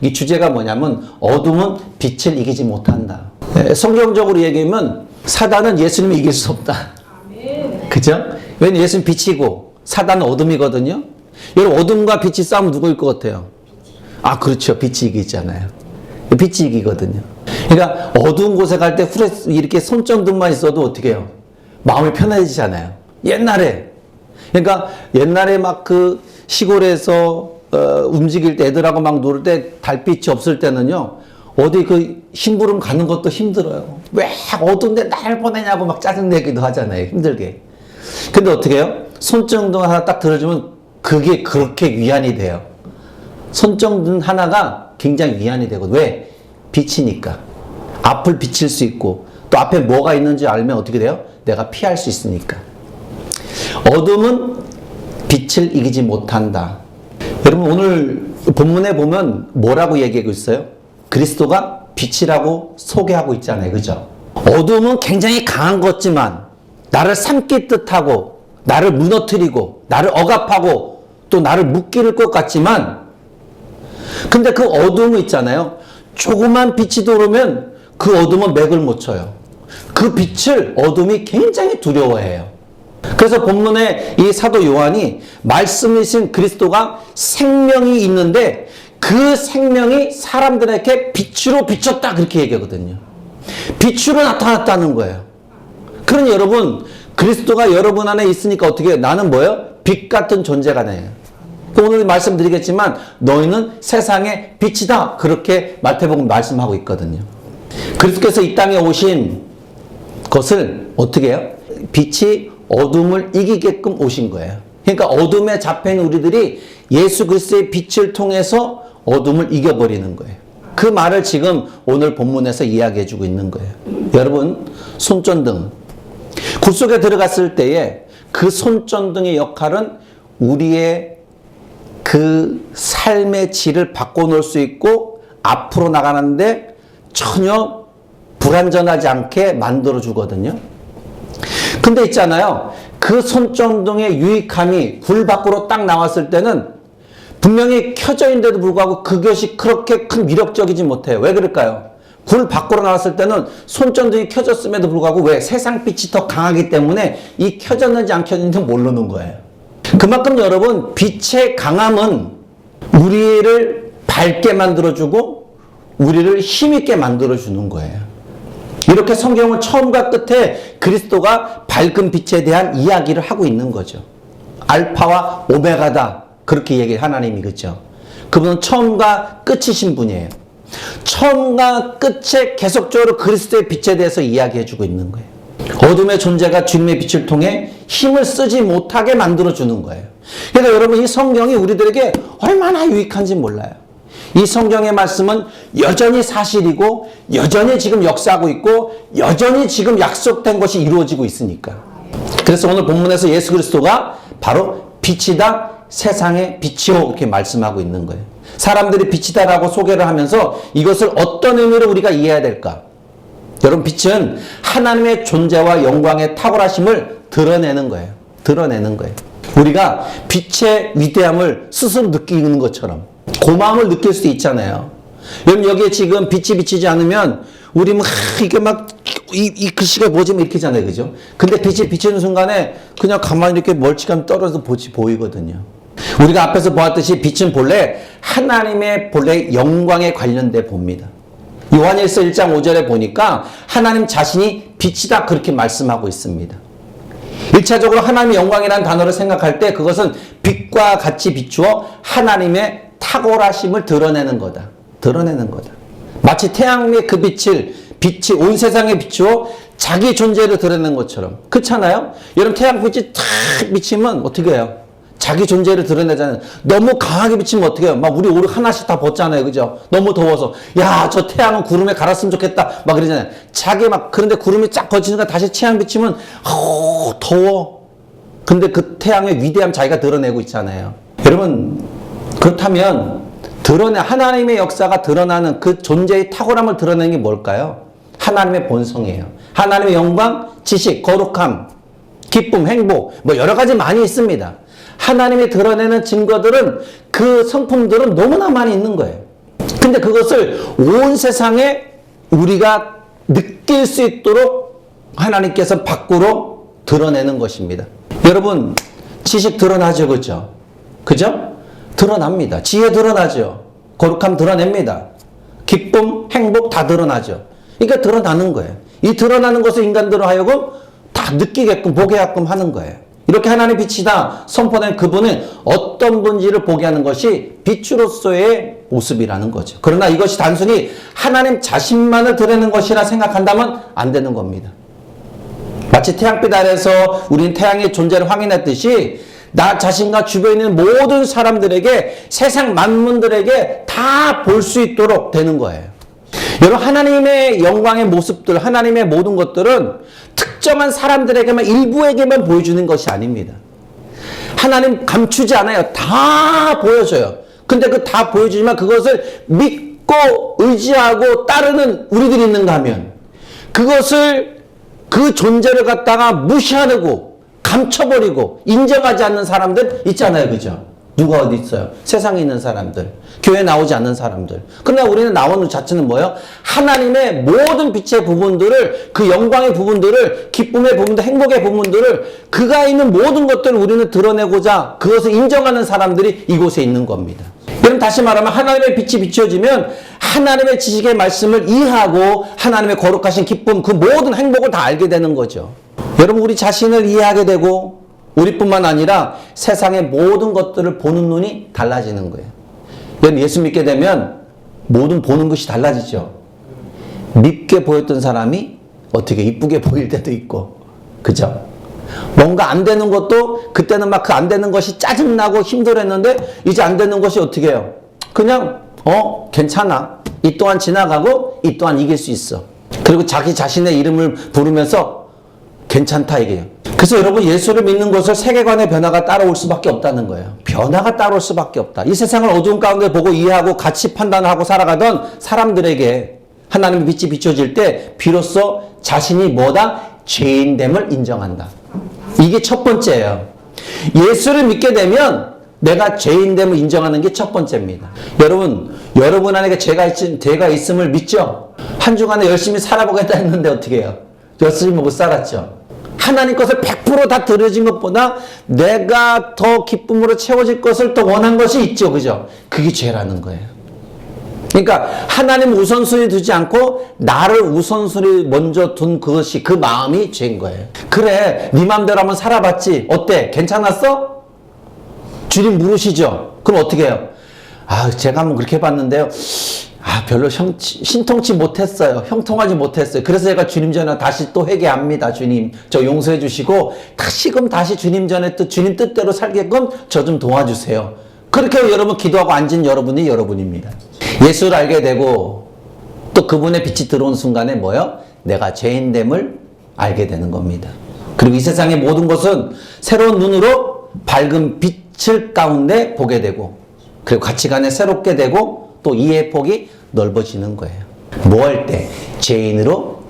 이 주제가 뭐냐면 어둠은 빛을 이기지 못한다. 성경적으로 얘기하면 사단은 예수님을 이길 수 없다. 그죠? 왜냐면 예수님 빛이고 사단은 어둠이거든요. 여러분 어둠과 빛이 싸우면 누구일 것 같아요? 아 그렇죠. 빛이 이기잖아요. 빛이 이기거든요. 그러니까 어두운 곳에 갈 때 이렇게 손전등만 있어도 어떻게 해요? 마음이 편해지잖아요. 옛날에 그러니까 옛날에 막 그 시골에서 움직일 때 애들하고 막 놀 때 달빛이 없을 때는요. 어디 그 심부름 가는 것도 힘들어요. 왜 어두운데 날 보내냐고 막 짜증내기도 하잖아요. 힘들게. 근데 어떻게 해요? 손전등 하나 딱 들어주면 그게 그렇게 위안이 돼요. 손전등 하나가 굉장히 위안이 되고 왜? 빛이니까. 앞을 비칠 수 있고 또 앞에 뭐가 있는지 알면 어떻게 돼요? 내가 피할 수 있으니까. 어둠은 빛을 이기지 못한다. 여러분 오늘 본문에 보면 뭐라고 얘기하고 있어요? 그리스도가 빛이라고 소개하고 있잖아요. 그죠? 어둠은 굉장히 강한 것지만 나를 삼킬 듯하고 나를 무너뜨리고 나를 억압하고 또 나를 묶일 것 같지만 근데 그 어둠이 있잖아요. 조그만 빛이 들어오면 그 어둠은 맥을 못 쳐요. 그 빛을 어둠이 굉장히 두려워해요. 그래서 본문에 이 사도 요한이 말씀이신 그리스도가 생명이 있는데 그 생명이 사람들에게 빛으로 비쳤다 그렇게 얘기하거든요. 빛으로 나타났다는 거예요. 그러니 여러분 그리스도가 여러분 안에 있으니까 어떻게 해요? 나는 뭐예요? 빛 같은 존재가 돼요. 오늘 말씀드리겠지만 너희는 세상의 빛이다 그렇게 마태복음 말씀하고 있거든요. 그리스도께서 이 땅에 오신 것을 어떻게 해요? 빛이 어둠을 이기게끔 오신 거예요. 그러니까 어둠에 잡혀있는 우리들이 예수 그리스도의 빛을 통해서 어둠을 이겨버리는 거예요. 그 말을 지금 오늘 본문에서 이야기해주고 있는 거예요. 여러분 손전등 굴 속에 들어갔을 때에 그 손전등의 역할은 우리의 그 삶의 질을 바꿔놓을 수 있고 앞으로 나가는데 전혀 불완전하지 않게 만들어 주거든요. 근데 있잖아요. 그 손전등의 유익함이 굴 밖으로 딱 나왔을 때는 분명히 켜져 있는데도 불구하고 그것이 그렇게 큰 위력적이지 못해요. 왜 그럴까요? 굴 밖으로 나왔을 때는 손전등이 켜졌음에도 불구하고 왜? 세상 빛이 더 강하기 때문에 이 켜졌는지 안 켜졌는지 모르는 거예요. 그만큼 여러분 빛의 강함은 우리를 밝게 만들어주고 우리를 힘있게 만들어주는 거예요. 이렇게 성경은 처음과 끝에 그리스도가 밝은 빛에 대한 이야기를 하고 있는 거죠. 알파와 오메가다 그렇게 얘기해 하나님이 그렇죠. 그분은 처음과 끝이신 분이에요. 처음과 끝에 계속적으로 그리스도의 빛에 대해서 이야기해주고 있는 거예요. 어둠의 존재가 주님의 빛을 통해 힘을 쓰지 못하게 만들어주는 거예요. 그러니까 여러분 이 성경이 우리들에게 얼마나 유익한지 몰라요. 이 성경의 말씀은 여전히 사실이고 여전히 지금 역사하고 있고 여전히 지금 약속된 것이 이루어지고 있으니까. 그래서 오늘 본문에서 예수 그리스도가 바로 빛이다 세상의 빛이요 이렇게 말씀하고 있는 거예요. 사람들이 빛이다라고 소개를 하면서 이것을 어떤 의미로 우리가 이해해야 될까? 여러분 빛은 하나님의 존재와 영광의 탁월하심을 드러내는 거예요. 드러내는 거예요. 우리가 빛의 위대함을 스스로 느끼는 것처럼 고마움을 느낄 수 있잖아요. 여러분 여기에 지금 빛이 비치지 않으면 우리 막 이게 막 이 글씨가 뭐지 이렇게 하잖아요. 그죠? 근데 빛이 비치는 순간에 그냥 가만히 이렇게 멀찌감치 떨어져서 보이거든요. 우리가 앞에서 보았듯이 빛은 본래 하나님의 본래 영광에 관련돼 봅니다. 요한일서 1장 5절에 보니까 하나님 자신이 빛이다 그렇게 말씀하고 있습니다. 1차적으로 하나님의 영광이라는 단어를 생각할 때 그것은 빛과 같이 비추어 하나님의 탁월하심을 드러내는 거다. 드러내는 거다. 마치 태양의 그 빛이 온 세상에 비추어 자기 존재를 드러내는 것처럼. 그렇잖아요? 여러분 태양빛이 탁 비치면 어떻게 해요? 자기 존재를 드러내잖아요. 너무 강하게 비치면 어떻게 해요? 막 우리 옷 하나씩 다 벗잖아요. 그죠? 너무 더워서. 야, 저 태양은 구름에 갈았으면 좋겠다. 막 그러잖아요. 자기 막, 그런데 구름이 쫙 거치니까 다시 태양 비치면, 더워. 근데 그 태양의 위대함 자기가 드러내고 있잖아요. 여러분, 그렇다면, 하나님의 역사가 드러나는 그 존재의 탁월함을 드러내는 게 뭘까요? 하나님의 본성이에요. 하나님의 영광, 지식, 거룩함, 기쁨, 행복, 뭐 여러 가지 많이 있습니다. 하나님이 드러내는 증거들은 그 성품들은 너무나 많이 있는 거예요. 근데 그것을 온 세상에 우리가 느낄 수 있도록 하나님께서 밖으로 드러내는 것입니다. 여러분, 지식 드러나죠, 그죠? 그죠? 드러납니다. 지혜 드러나죠. 거룩함 드러냅니다. 기쁨, 행복 다 드러나죠. 그러니까 드러나는 거예요. 이 드러나는 것을 인간들로 하여금 다 느끼게끔 보게끔 하는 거예요. 이렇게 하나님의 빛이다 선포된 그분은 어떤 분인지를 보게 하는 것이 빛으로서의 모습이라는 거죠. 그러나 이것이 단순히 하나님 자신만을 드러내는 것이라 생각한다면 안 되는 겁니다. 마치 태양빛 아래에서 우리는 태양의 존재를 확인했듯이 나 자신과 주변에 있는 모든 사람들에게 세상 만문들에게 다 볼 수 있도록 되는 거예요. 여러분, 하나님의 영광의 모습들, 하나님의 모든 것들은 특정한 사람들에게만, 일부에게만 보여주는 것이 아닙니다. 하나님 감추지 않아요. 다 보여줘요. 근데 그 다 보여주지만 그것을 믿고 의지하고 따르는 우리들이 있는가 하면 그것을, 그 존재를 갖다가 무시하고 감춰버리고 인정하지 않는 사람들 있잖아요. 그죠? 누가 어디 있어요? 세상에 있는 사람들, 교회 나오지 않는 사람들. 그러나 우리는 나오는 자체는 뭐예요? 하나님의 모든 빛의 부분들을, 그 영광의 부분들을, 기쁨의 부분들, 행복의 부분들을, 그가 있는 모든 것들을 우리는 드러내고자 그것을 인정하는 사람들이 이곳에 있는 겁니다. 여러분, 다시 말하면 하나님의 빛이 비춰지면 하나님의 지식의 말씀을 이해하고 하나님의 거룩하신 기쁨, 그 모든 행복을 다 알게 되는 거죠. 여러분, 우리 자신을 이해하게 되고 우리뿐만 아니라 세상의 모든 것들을 보는 눈이 달라지는 거예요. 여러분, 예수 믿게 되면 모든 보는 것이 달라지죠. 밉게 보였던 사람이 어떻게 이쁘게 보일 때도 있고, 그죠? 뭔가 안 되는 것도 그때는 막 그 안 되는 것이 짜증나고 힘들었는데 이제 안 되는 것이 어떻게 해요? 그냥 괜찮아. 이 또한 지나가고 이 또한 이길 수 있어. 그리고 자기 자신의 이름을 부르면서 괜찮다 이게요. 그래서 여러분, 예수를 믿는 것을 세계관의 변화가 따라올 수밖에 없다는 거예요. 변화가 따라올 수밖에 없다. 이 세상을 어두운 가운데 보고 이해하고 가치 판단하고 살아가던 사람들에게 하나님의 빛이 비춰질 때 비로소 자신이 뭐다? 죄인됨을 인정한다. 이게 첫 번째예요. 예수를 믿게 되면 내가 죄인됨을 인정하는 게 첫 번째입니다. 여러분 안에 죄가 있음을 믿죠? 한 주간에 열심히 살아보겠다 했는데 어떻게 해요? 열심히 못 살았죠. 하나님 것을 100% 다 들어진 것보다 내가 더 기쁨으로 채워질 것을 더 원한 것이 있죠. 그죠? 그게 죄라는 거예요. 그러니까 하나님 우선순위 두지 않고 나를 우선순위 먼저 둔 그것이, 그 마음이 죄인 거예요. 그래, 네 마음대로 한번 살아봤지. 어때? 괜찮았어? 주님 물으시죠. 그럼 어떻게 해요? 제가 한번 그렇게 해봤는데요. 별로 신통치 못했어요. 형통하지 못했어요. 그래서 제가 주님 전에 다시 또 회개합니다. 주님, 저 용서해 주시고 다시 주님 전에 또 주님 뜻대로 살게끔 저 좀 도와주세요. 그렇게 여러분 기도하고 앉은 여러분이 여러분입니다. 예수를 알게 되고 또 그분의 빛이 들어온 순간에 뭐요? 내가 죄인됨을 알게 되는 겁니다. 그리고 이 세상의 모든 것은 새로운 눈으로 밝은 빛을 가운데 보게 되고, 그리고 가치관에 새롭게 되고 또 이해의 폭이 넓어지는 거예요. 뭐 할 때? 죄인으로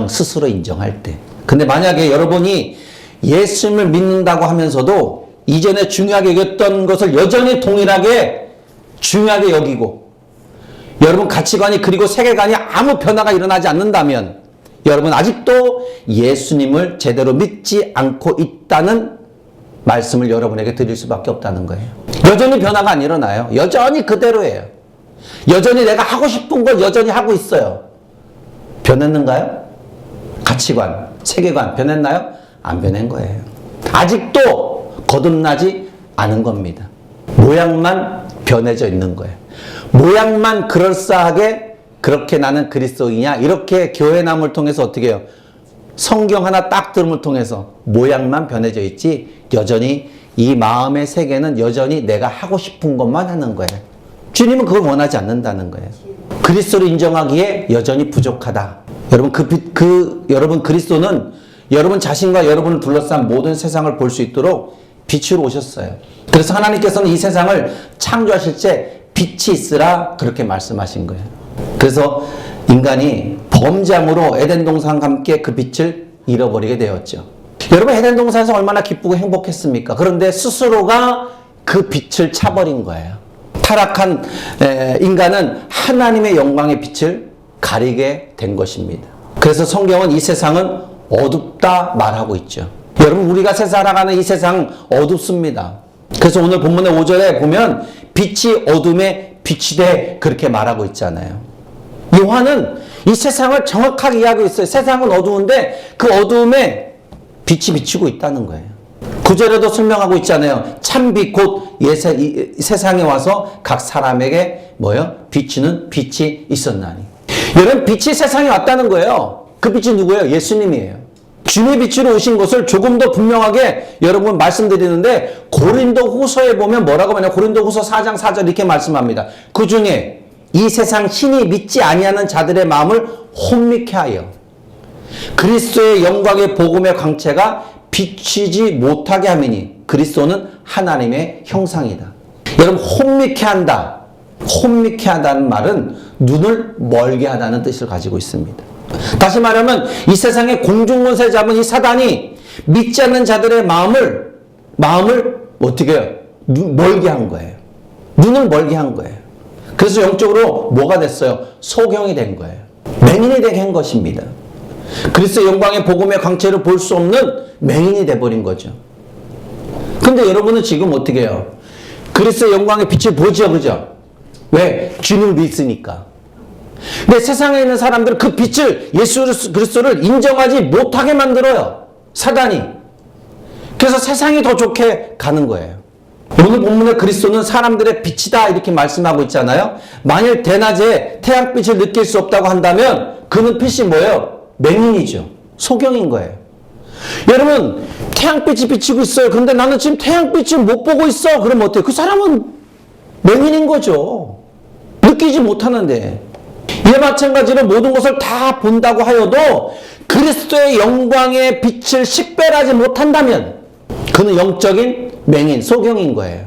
스스로 인정할 때. 근데 만약에 여러분이 예수님을 믿는다고 하면서도 이전에 중요하게 여겼던 것을 여전히 동일하게 중요하게 여기고, 여러분 가치관이 그리고 세계관이 아무 변화가 일어나지 않는다면 여러분 아직도 예수님을 제대로 믿지 않고 있다는 말씀을 여러분에게 드릴 수밖에 없다는 거예요. 여전히 변화가 안 일어나요. 여전히 그대로예요. 여전히 내가 하고 싶은 걸 여전히 하고 있어요. 변했는가요? 가치관, 세계관 변했나요? 안 변한 거예요. 아직도 거듭나지 않은 겁니다. 모양만 변해져 있는 거예요. 모양만 그럴싸하게 그렇게 나는 그리스도이냐, 이렇게 교회남을 통해서 어떻게 해요? 성경 하나 딱 들음을 통해서 모양만 변해져 있지, 여전히 이 마음의 세계는 여전히 내가 하고 싶은 것만 하는 거예요. 주님은 그걸 원하지 않는다는 거예요. 그리스도를 인정하기에 여전히 부족하다. 여러분, 여러분 그리스도는 여러분 자신과 여러분을 둘러싼 모든 세상을 볼 수 있도록 빛으로 오셨어요. 그래서 하나님께서는 이 세상을 창조하실 때 빛이 있으라 그렇게 말씀하신 거예요. 그래서 인간이 범죄함으로 에덴 동산과 함께 그 빛을 잃어버리게 되었죠. 여러분, 에덴 동산에서 얼마나 기쁘고 행복했습니까? 그런데 스스로가 그 빛을 차버린 거예요. 타락한 인간은 하나님의 영광의 빛을 가리게 된 것입니다. 그래서 성경은 이 세상은 어둡다 말하고 있죠. 여러분, 우리가 살아가는 이 세상 어둡습니다. 그래서 오늘 본문의 5절에 보면 빛이 어둠에 빛이 돼 그렇게 말하고 있잖아요. 요한은 이 세상을 정확하게 이해하고 있어요. 세상은 어두운데 그 어두움에 빛이 비치고 있다는 거예요. 9절에도 설명하고 있잖아요. 참빛 곧 세상에 와서 각 사람에게 비치는 빛이 있었나니. 여러분, 빛이 세상에 왔다는 거예요. 그 빛이 누구예요? 예수님이에요. 주님의 빛으로 오신 것을 조금 더 분명하게 여러분 말씀드리는데, 고린도 후서에 보면 뭐라고 하냐, 고린도 후서 4장 4절 이렇게 말씀합니다. 그 중에 이 세상 신이 믿지 아니하는 자들의 마음을 혼미케 하여 그리스도의 영광의 복음의 광채가 비치지 못하게 하매니 그리스도는 하나님의 형상이다. 여러분, 혼미케 한다. 혼미케 하다는 말은 눈을 멀게 하다는 뜻을 가지고 있습니다. 다시 말하면 이 세상의 공중권세 잡은 이 사단이 믿지 않는 자들의 마음을 어떻게 해요? 멀게 한 거예요. 눈을 멀게 한 거예요. 그래서 영적으로 뭐가 됐어요? 소경이 된 거예요. 맹인이 되게 한 것입니다. 그리스도의 영광의 복음의 광채를 볼 수 없는 맹인이 돼버린 거죠. 근데 여러분은 지금 어떻게 해요? 그리스도의 영광의 빛을 보죠, 그죠? 왜? 주님을 믿으니까. 근데 세상에 있는 사람들은 그 빛을, 예수 그리스도를 인정하지 못하게 만들어요. 사단이. 그래서 세상이 더 좋게 가는 거예요. 오늘 본문의 그리스도는 사람들의 빛이다 이렇게 말씀하고 있잖아요. 만일 대낮에 태양빛을 느낄 수 없다고 한다면 그는 빛이 뭐예요? 맹인이죠. 소경인 거예요. 여러분, 태양빛이 비치고 있어요. 그런데 나는 지금 태양빛을 못 보고 있어. 그러면 어때요? 그 사람은 맹인인 거죠. 느끼지 못하는데. 이에 마찬가지로 모든 것을 다 본다고 하여도 그리스도의 영광의 빛을 식별하지 못한다면 그는 영적인 맹인, 소경인 거예요.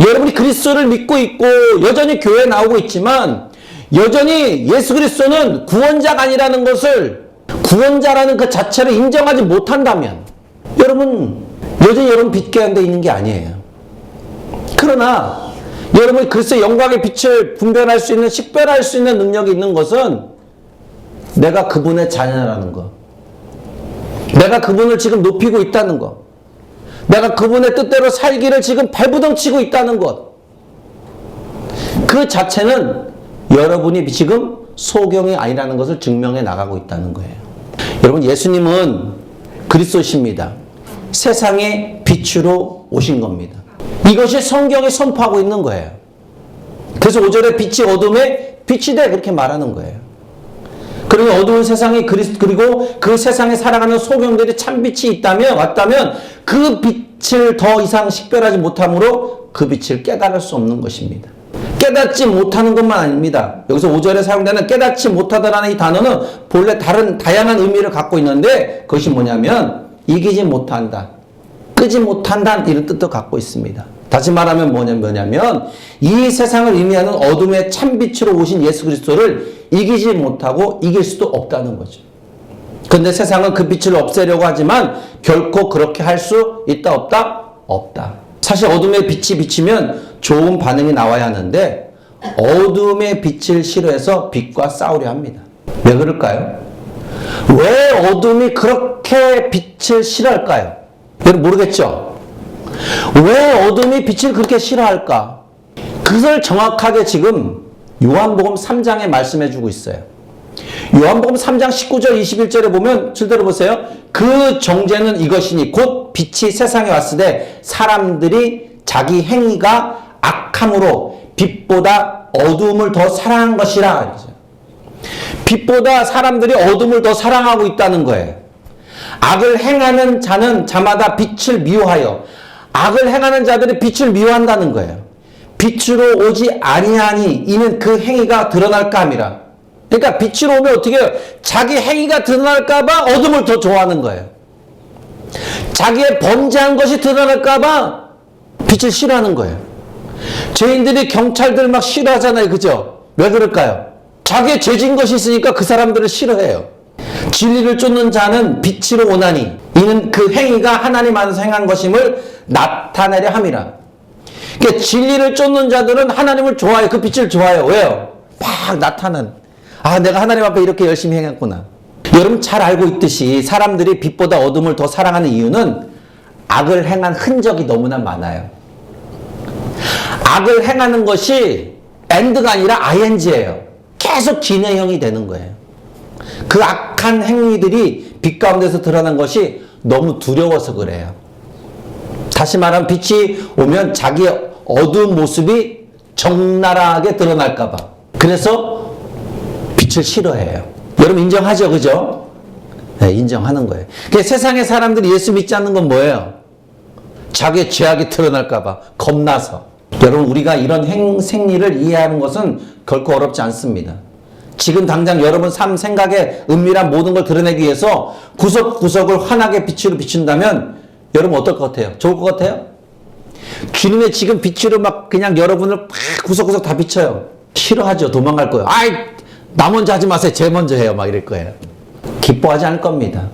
여러분이 그리스도를 믿고 있고 여전히 교회에 나오고 있지만 여전히 예수 그리스도는 구원자가 아니라는 것을, 구원자라는 그 자체를 인정하지 못한다면 여러분 여전히 여러분 빛 가운데 있는 게 아니에요. 그러나 여러분이 그리스도의 영광의 빛을 분별할 수 있는, 식별할 수 있는 능력이 있는 것은 내가 그분의 자녀라는 것, 내가 그분을 지금 높이고 있다는 것, 내가 그분의 뜻대로 살기를 지금 발부둥 치고 있다는 것, 그 자체는 여러분이 지금 소경이 아니라는 것을 증명해 나가고 있다는 거예요. 여러분, 예수님은 그리스도십니다. 세상의 빛으로 오신 겁니다. 이것이 성경이 선포하고 있는 거예요. 그래서 5절에 빛이 어둠에 빛이 돼 그렇게 말하는 거예요. 그리고 어두운 세상이 그리고 그 세상에 살아가는 소경들이 참빛이 왔다면 그 빛을 더 이상 식별하지 못함으로 그 빛을 깨달을 수 없는 것입니다. 깨닫지 못하는 것만 아닙니다. 여기서 5절에 사용되는 깨닫지 못하다라는 이 단어는 본래 다양한 의미를 갖고 있는데 그것이 뭐냐면 이기지 못한다, 끄지 못한다 이런 뜻도 갖고 있습니다. 다시 말하면 뭐냐면 이 세상을 의미하는 어둠의 참빛으로 오신 예수 그리스도를 이기지 못하고 이길 수도 없다는 거죠. 그런데 세상은 그 빛을 없애려고 하지만 결코 그렇게 할 수 있다 없다? 없다. 사실 어둠의 빛이 비치면 좋은 반응이 나와야 하는데 어둠의 빛을 싫어해서 빛과 싸우려 합니다. 왜 그럴까요? 왜 어둠이 그렇게 빛을 싫어할까요? 여러분 모르겠죠? 왜 어둠이 빛을 그렇게 싫어할까? 그것을 정확하게 지금 요한복음 3장에 말씀해 주고 있어요. 요한복음 3장 19절 21절에 보면 실대로 보세요. 그 정죄는 이것이니 곧 빛이 세상에 왔을 때 사람들이 자기 행위가 악함으로 빛보다 어둠을 더 사랑한 것이라. 빛보다 사람들이 어둠을 더 사랑하고 있다는 거예요. 악을 행하는 자마다 빛을 미워하여, 악을 행하는 자들이 빛을 미워한다는 거예요. 빛으로 오지 아니하니 이는 그 행위가 드러날까 함이라. 그러니까 빛으로 오면 어떻게 해요? 자기 행위가 드러날까 봐 어둠을 더 좋아하는 거예요. 자기의 범죄한 것이 드러날까 봐 빛을 싫어하는 거예요. 죄인들이 경찰들 막 싫어하잖아요. 그죠? 왜 그럴까요? 자기의 죄진 것이 있으니까 그 사람들을 싫어해요. 진리를 쫓는 자는 빛으로 오나니 이는 그 행위가 하나님 안에서 행한 것임을 나타내려 함이라. 그러니까 진리를 쫓는 자들은 하나님을 좋아해요. 그 빛을 좋아해요. 왜요? 막 나타나는. 아, 내가 하나님 앞에 이렇게 열심히 행했구나. 여러분 잘 알고 있듯이 사람들이 빛보다 어둠을 더 사랑하는 이유는 악을 행한 흔적이 너무나 많아요. 악을 행하는 것이 end가 아니라 ing예요. 계속 진행형이 되는 거예요. 그 악한 행위들이 빛 가운데서 드러난 것이 너무 두려워서 그래요. 다시 말하면 빛이 오면 자기의 어두운 모습이 적나라하게 드러날까 봐. 그래서 빛을 싫어해요. 여러분 인정하죠? 그죠? 네, 인정하는 거예요. 그러니까 세상의 사람들이 예수 믿지 않는 건 뭐예요? 자기의 죄악이 드러날까 봐 겁나서. 여러분 우리가 이런 생리를 이해하는 것은 결코 어렵지 않습니다. 지금 당장 여러분 삶 생각에 은밀한 모든 걸 드러내기 위해서 구석구석을 환하게 빛으로 비춘다면 여러분 어떨 것 같아요? 좋을 것 같아요? 주님의 지금 빛으로 막 그냥 여러분을 막 구석구석 다 비춰요. 싫어하죠. 도망갈 거예요. 아이 나 먼저 하지 마세요. 제 먼저 해요. 막 이럴 거예요. 기뻐하지 않을 겁니다.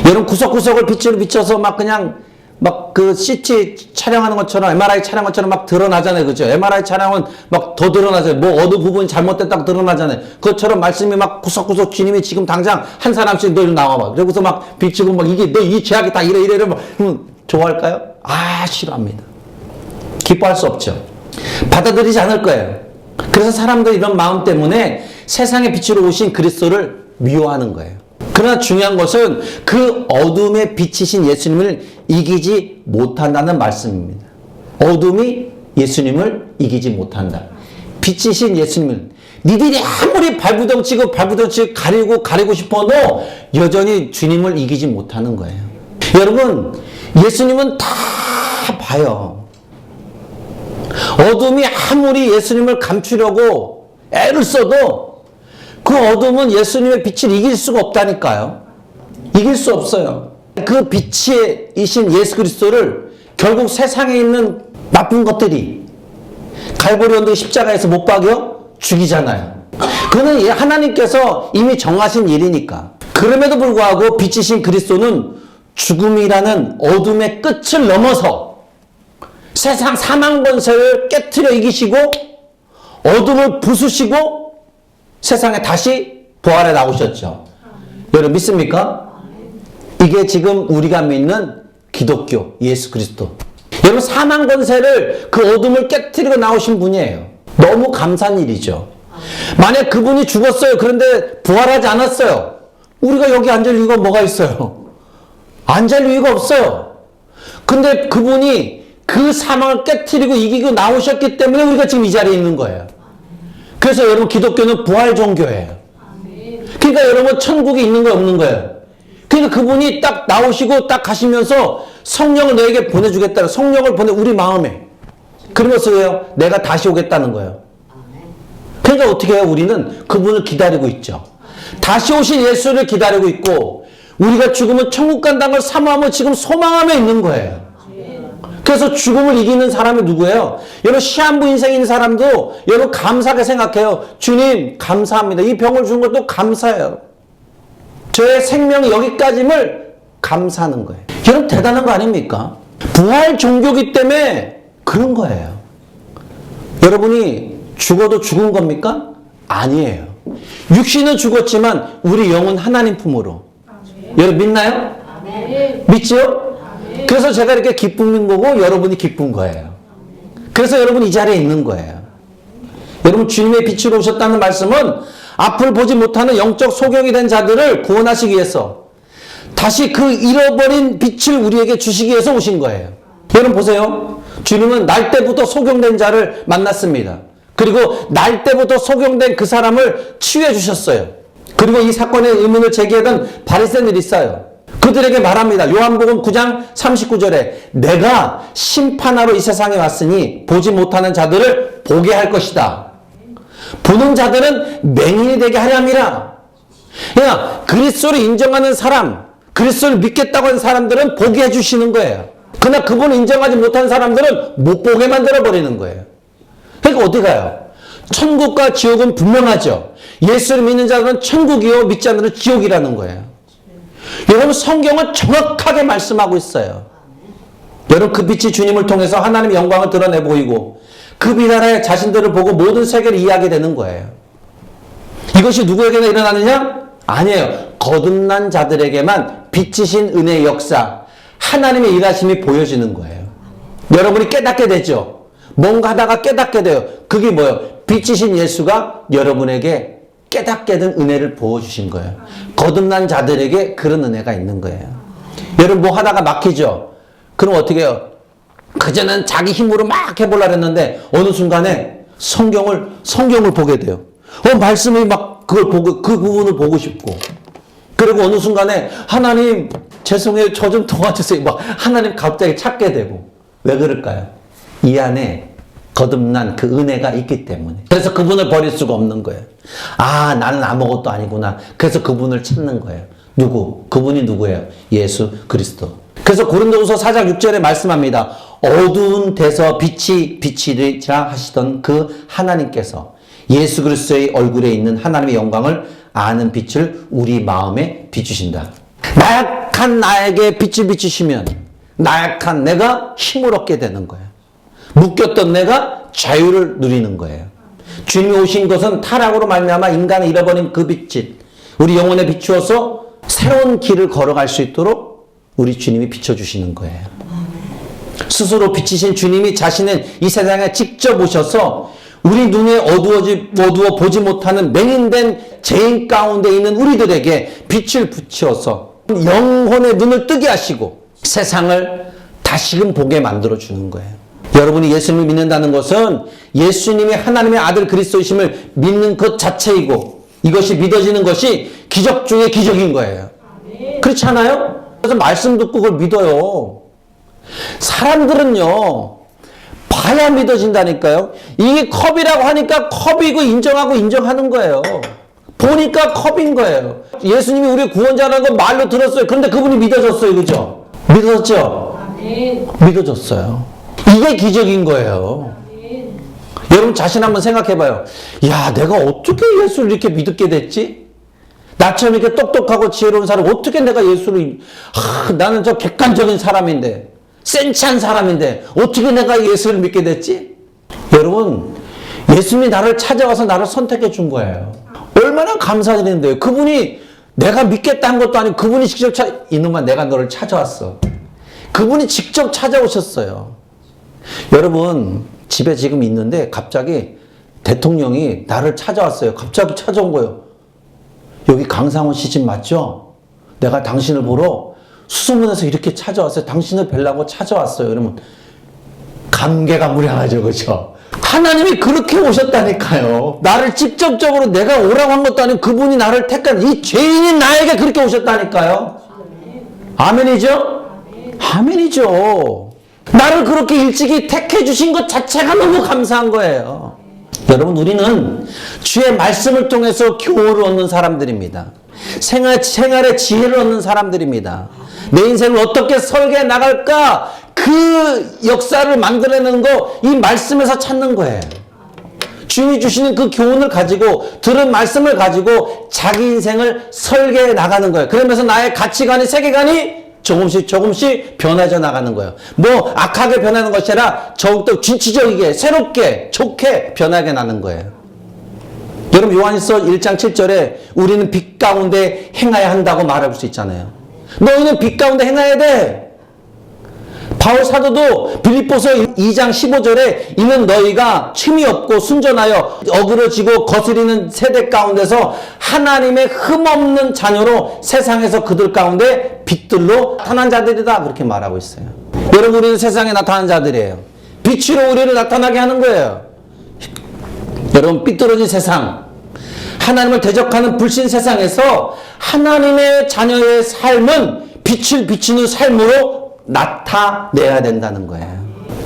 여러분 구석구석을 빛으로 비춰서 막 그냥 막 그 CT 촬영하는 것처럼 MRI 촬영하는 것처럼 막 드러나잖아요. 그죠? MRI 촬영은 막 더 드러나잖아요. 뭐 어느 부분이 잘못됐다고 드러나잖아요. 그것처럼 말씀이 막 구석구석 주님이 지금 당장 한 사람씩 너 나와봐. 그러고서 막 비추고 막 이게 너 이 죄악이 다 이래 막 좋아할까요? 아 싫어합니다. 기뻐할 수 없죠. 받아들이지 않을 거예요. 그래서 사람들이 이런 마음 때문에 세상의 빛으로 오신 그리스도를 미워하는 거예요. 그러나 중요한 것은 그 어둠에 비치신 예수님을 이기지 못한다는 말씀입니다. 어둠이 예수님을 이기지 못한다. 비치신 예수님을 니들이 아무리 발부덩치고 가리고 싶어도 여전히 주님을 이기지 못하는 거예요. 여러분 예수님은 다 봐요. 어둠이 아무리 예수님을 감추려고 애를 써도 그 어둠은 예수님의 빛을 이길 수가 없다니까요. 이길 수 없어요. 그 빛이신 예수 그리스도를 결국 세상에 있는 나쁜 것들이 갈보리 언덕 십자가에서 못 박여 죽이잖아요. 그는 하나님께서 이미 정하신 일이니까. 그럼에도 불구하고 빛이신 그리스도는 죽음이라는 어둠의 끝을 넘어서 세상 사망 권세를 깨트려 이기시고 어둠을 부수시고 세상에 다시 부활해 나오셨죠. 여러분 믿습니까? 이게 지금 우리가 믿는 기독교 예수 그리스도. 여러분 사망 권세를 그 어둠을 깨트리고 나오신 분이에요. 너무 감사한 일이죠. 만약 그분이 죽었어요. 그런데 부활하지 않았어요. 우리가 여기 앉을 이유가 뭐가 있어요? 앉을 이유가 없어요. 근데 그분이 그 사망을 깨트리고 이기고 나오셨기 때문에 우리가 지금 이 자리에 있는 거예요. 그래서 여러분 기독교는 부활 종교예요. 그러니까 여러분 천국에 있는 거 없는 거예요. 그러니까 그분이 딱 나오시고 딱 가시면서 성령을 너에게 보내주겠다는 성령을 우리 마음에. 그러면서 왜요? 내가 다시 오겠다는 거예요. 그러니까 어떻게 해요? 우리는 그분을 기다리고 있죠. 다시 오신 예수를 기다리고 있고 우리가 죽으면 천국 간다는 걸 사모하며 지금 소망하며 있는 거예요. 그래서 죽음을 이기는 사람이 누구예요? 여러분 시한부 인생인 사람도 여러분 감사하게 생각해요. 주님 감사합니다. 이 병을 준 것도 감사해요. 저의 생명이 여기까지임을 감사하는 거예요. 여러분 대단한 거 아닙니까? 부활 종교기 때문에 그런 거예요. 여러분이 죽어도 죽은 겁니까? 아니에요. 육신은 죽었지만 우리 영은 하나님 품으로. 여러분 믿나요? 믿죠? 그래서 제가 이렇게 기쁜 거고 여러분이 기쁜 거예요. 그래서 여러분 이 자리에 있는 거예요. 여러분 주님의 빛으로 오셨다는 말씀은 앞을 보지 못하는 영적 소경이 된 자들을 구원하시기 위해서 다시 그 잃어버린 빛을 우리에게 주시기 위해서 오신 거예요. 여러분 보세요. 주님은 날 때부터 소경된 자를 만났습니다. 그리고 날 때부터 소경된 그 사람을 치유해 주셨어요. 그리고 이 사건의 의문을 제기하던 바리새인들이 있어요. 그들에게 말합니다. 요한복음 9장 39절에 내가 심판하러 이 세상에 왔으니 보지 못하는 자들을 보게 할 것이다. 보는 자들은 맹인이 되게 하렵니다. 그러니까 그리스도를 인정하는 사람, 그리스도를 믿겠다고 하는 사람들은 보게 해주시는 거예요. 그러나 그분을 인정하지 못하는 사람들은 못 보게 만들어버리는 거예요. 그러니까 어디 가요? 천국과 지옥은 분명하죠. 예수를 믿는 자들은 천국이요 믿지 않는 자들은 지옥이라는 거예요. 여러분 성경은 정확하게 말씀하고 있어요. 여러분, 그 빛이 주님을 통해서 하나님의 영광을 드러내 보이고 그 빛 아래 자신들을 보고 모든 세계를 이해하게 되는 거예요. 이것이 누구에게나 일어나느냐? 아니에요. 거듭난 자들에게만 빛이신 은혜의 역사, 하나님의 일하심이 보여지는 거예요. 여러분이 깨닫게 되죠. 뭔가 하다가 깨닫게 돼요. 그게 뭐예요? 빛이신 예수가 여러분에게 깨닫게 된 은혜를 부어주신 거예요. 거듭난 자들에게 그런 은혜가 있는 거예요. 여러분 뭐 하다가 막히죠? 그럼 어떻게 해요? 그전엔 자기 힘으로 막 해보려고 했는데 어느 순간에 성경을 보게 돼요. 말씀이 막 그걸 보고 그 부분을 보고 싶고, 그리고 어느 순간에 하나님 죄송해요, 저 좀 도와주세요. 막 하나님 갑자기 찾게 되고. 왜 그럴까요? 이 안에 거듭난 그 은혜가 있기 때문에. 그래서 그분을 버릴 수가 없는 거예요. 아, 나는 아무것도 아니구나. 그래서 그분을 찾는 거예요. 누구? 그분이 누구예요? 예수 그리스도. 그래서 고린도후서 4장 6절에 말씀합니다. 어두운 데서 빛이 비치리라 하시던 그 하나님께서 예수 그리스도의 얼굴에 있는 하나님의 영광을 아는 빛을 우리 마음에 비추신다. 나약한 나에게 빛을 비추시면 나약한 내가 힘을 얻게 되는 거예요. 묶였던 내가 자유를 누리는 거예요. 주님이 오신 것은 타락으로 말미암아 인간을 잃어버린 그 빛을 우리 영혼에 비추어서 새로운 길을 걸어갈 수 있도록 우리 주님이 비춰주시는 거예요. 스스로 비치신 주님이 자신을 이 세상에 직접 오셔서 우리 눈에 어두워 보지 못하는 맹인된 죄인 가운데 있는 우리들에게 빛을 비추어서 영혼의 눈을 뜨게 하시고 세상을 다시금 보게 만들어주는 거예요. 여러분이 예수님을 믿는다는 것은 예수님이 하나님의 아들 그리스도이심을 믿는 것 자체이고, 이것이 믿어지는 것이 기적 중에 기적인 거예요. 그렇지 않아요? 그래서 말씀 듣고 그걸 믿어요. 사람들은요, 봐야 믿어진다니까요. 이게 컵이라고 하니까 컵이고 인정하고 인정하는 거예요. 보니까 컵인 거예요. 예수님이 우리 구원자라는 거 말로 들었어요. 그런데 그분이 믿어졌어요. 그죠? 믿어졌죠? 믿어졌어요. 이게 기적인 거예요. 여러분 자신 한번 생각해봐요. 야, 내가 어떻게 예수를 이렇게 믿게 됐지? 나처럼 이렇게 똑똑하고 지혜로운 사람 어떻게 내가 예수를, 나는 저 객관적인 사람인데, 센치한 사람인데 어떻게 내가 예수를 믿게 됐지? 여러분, 예수님이 나를 찾아와서 나를 선택해 준 거예요. 얼마나 감사드리는데요. 그분이 내가 믿겠다 한 것도 아니고 그분이 직접 이놈아 내가 너를 찾아왔어. 그분이 직접 찾아오셨어요. 여러분 집에 지금 있는데 갑자기 대통령이 나를 찾아왔어요. 갑자기 찾아온 거예요. 여기 강상원 씨 집 맞죠? 내가 당신을 보러 수소문에서 이렇게 찾아왔어요. 당신을 뵈려고 찾아왔어요. 그러면 감개가 무량하죠. 그렇죠? 하나님이 그렇게 오셨다니까요. 나를 직접적으로 내가 오라고 한 것도 아니고 그분이 나를 택한 이 죄인인 나에게 그렇게 오셨다니까요. 아멘이죠? 아멘이죠. 나를 그렇게 일찍이 택해 주신 것 자체가 너무 감사한 거예요. 여러분, 우리는 주의 말씀을 통해서 교훈을 얻는 사람들입니다. 생활의 지혜를 얻는 사람들입니다. 내 인생을 어떻게 설계해 나갈까? 그 역사를 만들어내는 거 이 말씀에서 찾는 거예요. 주님이 주시는 그 교훈을 가지고 들은 말씀을 가지고 자기 인생을 설계해 나가는 거예요. 그러면서 나의 가치관이 세계관이 조금씩 변해져 나가는 거예요. 뭐 악하게 변하는 것이 아니라 더욱더 진취적이게 새롭게 좋게 변하게 나는 거예요. 여러분 요한일서 1장 7절에 우리는 빛 가운데 행하여야 한다고 말할 수 있잖아요. 너희는 빛 가운데 행해야 돼. 바울 사도도 빌립보서 2장 15절에 이는 너희가 쉼이 없고 순전하여 어그러지고 거스리는 세대 가운데서 하나님의 흠없는 자녀로 세상에서 그들 가운데 빛들로 나타난 자들이다 그렇게 말하고 있어요. 여러분 우리는 세상에 나타난 자들이에요. 빛으로 우리를 나타나게 하는 거예요. 여러분 삐뚤어진 세상, 하나님을 대적하는 불신 세상에서 하나님의 자녀의 삶은 빛을 비추는 삶으로 나타내야 된다는 거예요.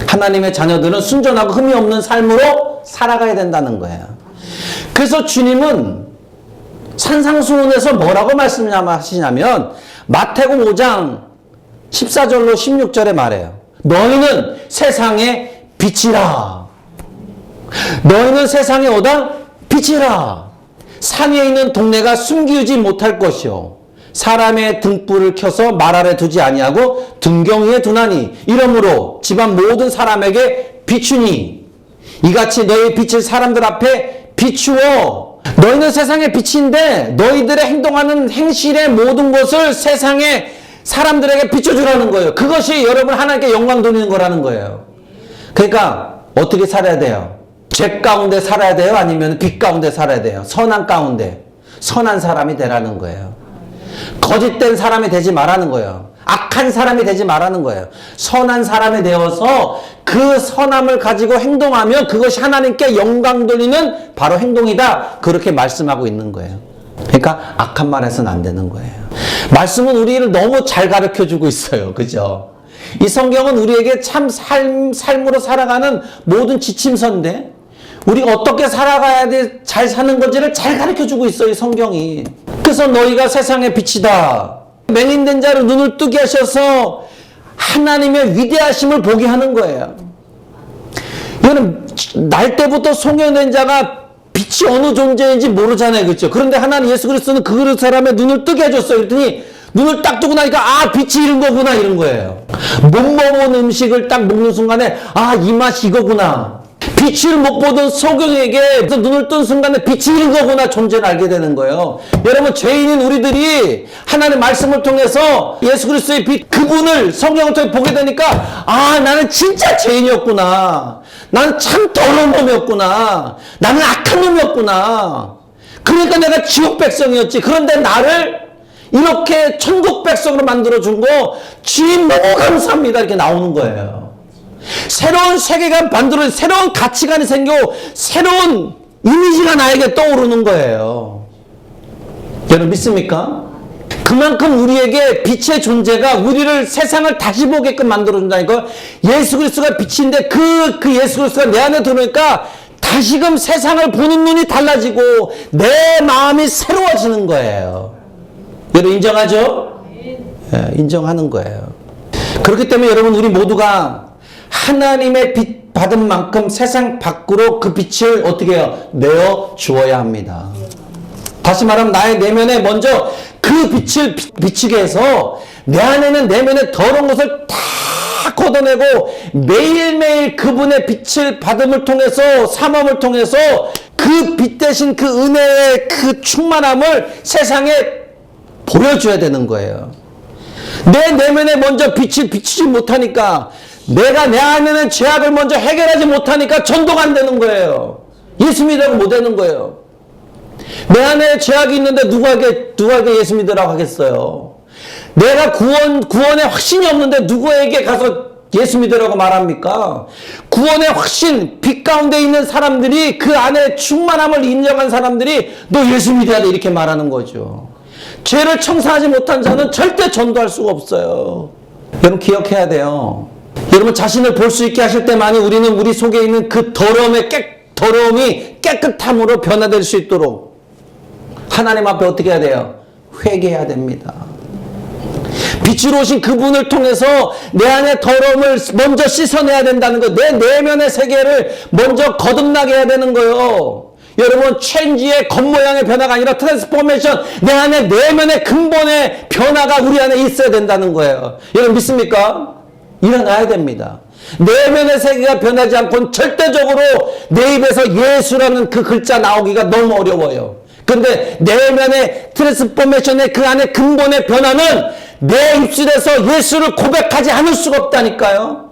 하나님의 자녀들은 순전하고 흠이 없는 삶으로 살아가야 된다는 거예요. 그래서 주님은 산상수훈에서 뭐라고 말씀하시냐면 마태복음 5장 14절로 16절에 말해요. 너희는 세상의 빛이라. 너희는 세상에 오다 빛이라. 산 위에 있는 동네가 숨기지 못할 것이요 사람의 등불을 켜서 말 아래 두지 아니하고 등경 위에 두나니 이러므로 집안 모든 사람에게 비추니 이같이 너희 빛을 사람들 앞에 비추어. 너희는 세상의 빛인데 너희들의 행동하는 행실의 모든 것을 세상의 사람들에게 비춰주라는 거예요. 그것이 여러분 하나님께 영광 돌리는 거라는 거예요. 그러니까 어떻게 살아야 돼요? 죄 가운데 살아야 돼요? 아니면 빛 가운데 살아야 돼요? 선한 가운데. 선한 사람이 되라는 거예요. 거짓된 사람이 되지 말라는 거예요. 악한 사람이 되지 말라는 거예요. 선한 사람이 되어서 그 선함을 가지고 행동하면 그것이 하나님께 영광 돌리는 바로 행동이다. 그렇게 말씀하고 있는 거예요. 그러니까 악한 말 해서는 안 되는 거예요. 말씀은 우리를 너무 잘 가르쳐주고 있어요. 그죠? 이 성경은 우리에게 참 삶으로 살아가는 모든 지침서인데 우리가 어떻게 살아가야 돼, 잘 사는 건지를 잘 가르쳐주고 있어요. 이 성경이. 그래서 너희가 세상의 빛이다. 맹인된 자를 눈을 뜨게 하셔서 하나님의 위대하심을 보게 하는 거예요. 이거는 날 때부터 소년된 자가 빛이 어느 존재인지 모르잖아요. 그렇죠? 그런데 하나님 예수 그리스도는 그 사람의 눈을 뜨게 해줬어요. 그랬더니 눈을 딱 뜨고 나니까 아, 빛이 이런 거구나 이런 거예요. 못 먹은 음식을 딱 먹는 순간에 아, 이 맛이 이거구나. 빛을 못 보던 소경에게 눈을 뜬 순간에 빛이 이런 거구나 존재를 알게 되는 거예요. 여러분 죄인인 우리들이 하나님의 말씀을 통해서 예수 그리스도의 빛 그분을 성경을 통해 보게 되니까 아, 나는 진짜 죄인이었구나. 나는 참 더러운 놈이었구나. 나는 악한 놈이었구나. 그러니까 내가 지옥 백성이었지. 그런데 나를 이렇게 천국 백성으로 만들어준 거 주님 너무 감사합니다. 이렇게 나오는 거예요. 새로운 세계관 만들어 새로운 가치관이 생겨 새로운 이미지가 나에게 떠오르는 거예요. 여러분 믿습니까? 그만큼 우리에게 빛의 존재가 우리를 세상을 다시 보게끔 만들어준다니까. 예수 그리스도가 빛인데 그 예수 그리스도가 내 안에 들어오니까 다시금 세상을 보는 눈이 달라지고 내 마음이 새로워지는 거예요. 여러분 인정하죠? 네, 인정하는 거예요. 그렇기 때문에 여러분 우리 모두가 하나님의 빛 받은 만큼 세상 밖으로 그 빛을 어떻게 해요? 내어 주어야 합니다. 다시 말하면 나의 내면에 먼저 그 빛을 비치게 해서 내 안에는 내면의 더러운 것을 다 걷어내고 매일매일 그분의 빛을 받음을 통해서 삼음을 통해서 그 빛 대신 그 은혜의 그 충만함을 세상에 보여줘야 되는 거예요. 내 내면에 먼저 빛을 비치지 못하니까 내가 내 안에는 죄악을 먼저 해결하지 못하니까 전도가 안 되는 거예요. 예수 믿으라고 못 되는 거예요. 내 안에 죄악이 있는데 누구에게 예수 믿으라고 하겠어요. 내가 구원의 확신이 없는데 누구에게 가서 예수 믿으라고 말합니까? 구원의 확신, 빛 가운데 있는 사람들이 그 안에 충만함을 인정한 사람들이 너 예수 믿어야 돼 이렇게 말하는 거죠. 죄를 청산하지 못한 자는 절대 전도할 수가 없어요. 여러분 기억해야 돼요. 여러분 자신을 볼 수 있게 하실 때만이 우리는 우리 속에 있는 그 더러움이 깨끗함으로 변화될 수 있도록 하나님 앞에 어떻게 해야 돼요? 회개해야 됩니다. 빛으로 오신 그분을 통해서 내 안의 더러움을 먼저 씻어내야 된다는 거. 내 내면의 세계를 먼저 거듭나게 해야 되는 거예요. 여러분 체인지의 겉모양의 변화가 아니라 트랜스포메이션, 내 안에 내면의 근본의 변화가 우리 안에 있어야 된다는 거예요. 여러분 믿습니까? 일어나야 됩니다. 내면의 세계가 변하지 않고는 절대적으로 내 입에서 예수라는 그 글자 나오기가 너무 어려워요. 그런데 내면의 트랜스포메이션의 그 안에 근본의 변화는 내 입술에서 예수를 고백하지 않을 수가 없다니까요.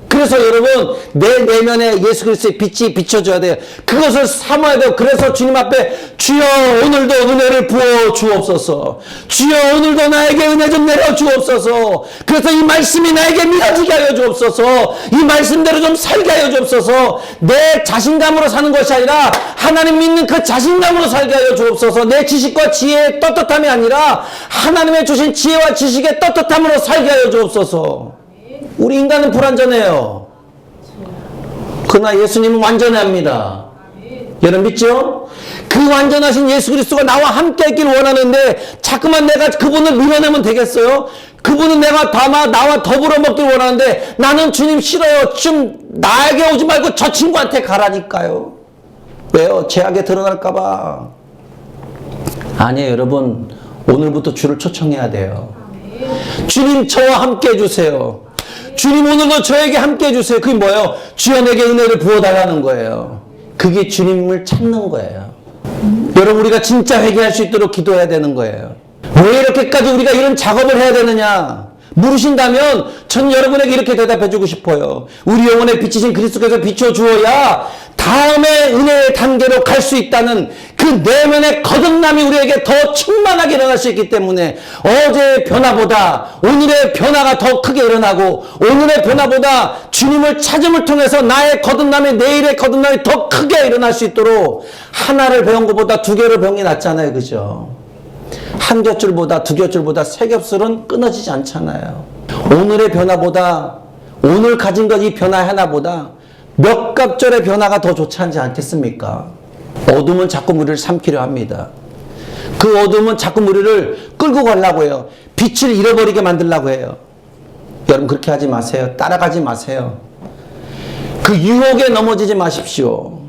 그래서 여러분 내 내면에 예수 그리스도의 빛이 비춰줘야 돼요. 그것을 삼아야 돼요. 그래서 주님 앞에 주여 오늘도 은혜를 부어 주옵소서. 주여 오늘도 나에게 은혜 좀 내려 주옵소서. 그래서 이 말씀이 나에게 믿어지게 하여 주옵소서. 이 말씀대로 좀 살게 하여 주옵소서. 내 자신감으로 사는 것이 아니라 하나님 믿는 그 자신감으로 살게 하여 주옵소서. 내 지식과 지혜의 떳떳함이 아니라 하나님의 주신 지혜와 지식의 떳떳함으로 살게 하여 주옵소서. 우리 인간은 불완전해요. 그러나 예수님은 완전합니다. 여러분 믿죠? 그 완전하신 예수 그리스도가 나와 함께 있기를 원하는데 자꾸만 내가 그분을 밀어내면 되겠어요? 그분은 나와 더불어 먹기를 원하는데 나는 주님 싫어요. 좀 나에게 오지 말고 저 친구한테 가라니까요. 왜요? 죄악에 드러날까 봐. 아니에요 여러분. 오늘부터 주를 초청해야 돼요. 주님 저와 함께 해주세요. 주님 오늘도 저에게 함께 해주세요. 그게 뭐예요? 주여 내게 은혜를 부어달라는 거예요. 그게 주님을 찾는 거예요. 여러분 우리가 진짜 회개할 수 있도록 기도해야 되는 거예요. 왜 이렇게까지 우리가 이런 작업을 해야 되느냐 물으신다면 전 여러분에게 이렇게 대답해 주고 싶어요. 우리 영혼에 비치신 그리스도께서 비춰주어야 다음의 은혜의 단계로 갈 수 있다는 그 내면의 거듭남이 우리에게 더 충만하게 일어날 수 있기 때문에 어제의 변화보다 오늘의 변화가 더 크게 일어나고 오늘의 변화보다 주님을 찾음을 통해서 나의 거듭남이 내일의 거듭남이 더 크게 일어날 수 있도록 하나를 배운 것보다 두 개를 배운 게 낫잖아요. 그죠? 한 겹줄보다 두 겹줄보다 세 겹줄은 끊어지지 않잖아요. 오늘의 변화보다 오늘 가진 것 이 변화 하나보다 몇 겹절의 변화가 더 좋지 않겠습니까? 어둠은 자꾸 우리를 삼키려 합니다. 그 어둠은 자꾸 우리를 끌고 가려고 해요. 빛을 잃어버리게 만들려고 해요. 여러분 그렇게 하지 마세요. 따라가지 마세요. 그 유혹에 넘어지지 마십시오.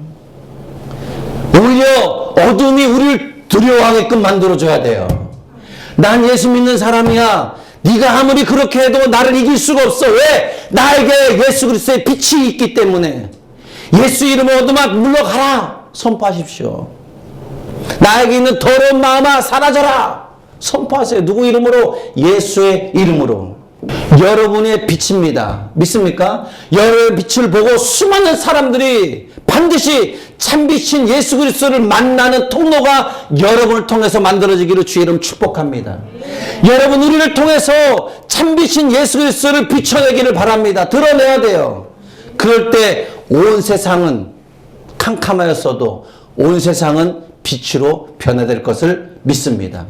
오히려 어둠이 우리를 두려워하게끔 만들어줘야 돼요. 난 예수 믿는 사람이야. 네가 아무리 그렇게 해도 나를 이길 수가 없어. 왜? 나에게 예수 그리스도의 빛이 있기 때문에. 예수 이름으로 어둠아 물러가라. 선포하십시오. 나에게 있는 더러운 마음아 사라져라. 선포하세요. 누구 이름으로? 예수의 이름으로. 여러분의 빛입니다. 믿습니까? 여러분의 빛을 보고 수많은 사람들이 반드시 참빛인 예수 그리스도를 만나는 통로가 여러분을 통해서 만들어지기를 주의 이름 축복합니다. 여러분 우리를 통해서 참빛인 예수 그리스도를 비춰내기를 바랍니다. 드러내야 돼요. 그럴 때 온 세상은 캄캄하였어도 온 세상은 빛으로 변화될 것을 믿습니다.